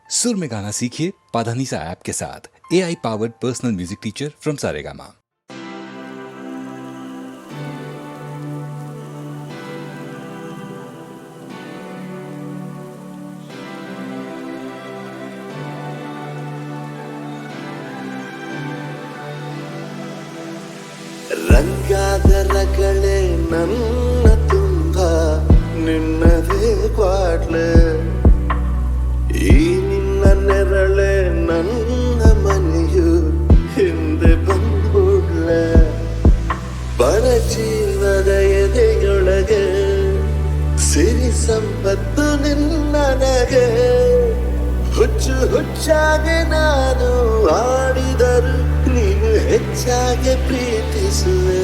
सुर में गाना सीखिए पाधानीसा ऐप के साथ। AI powered personal music teacher from Saregama. ರಂಗಾದರಗಳೇ ನನ್ನ ತುಂಬ ನಿನ್ನದೇ ಕ್ವಾಟ್ಲೆ ಈ ನಿನ್ನ ನೆರಳೆ ನನ್ನ ಮನೆಯು ಹಿಂದೆ ಬಂದ್ಬಿಡ್ಲೆ ಬಡ ಜೀವದ ಎದೆಯೊಳಗೆ ಸಿರಿ ಸಂಪತ್ತು ನಿನ್ನನಗೆ ಹುಚ್ಚು ಹುಚ್ಚಾಗಿ ನಾನು ಆಡಿದರು ನೀನು ಹೆಚ್ಚಾಗಿ ಪ್ರೀತಿಸುವೆ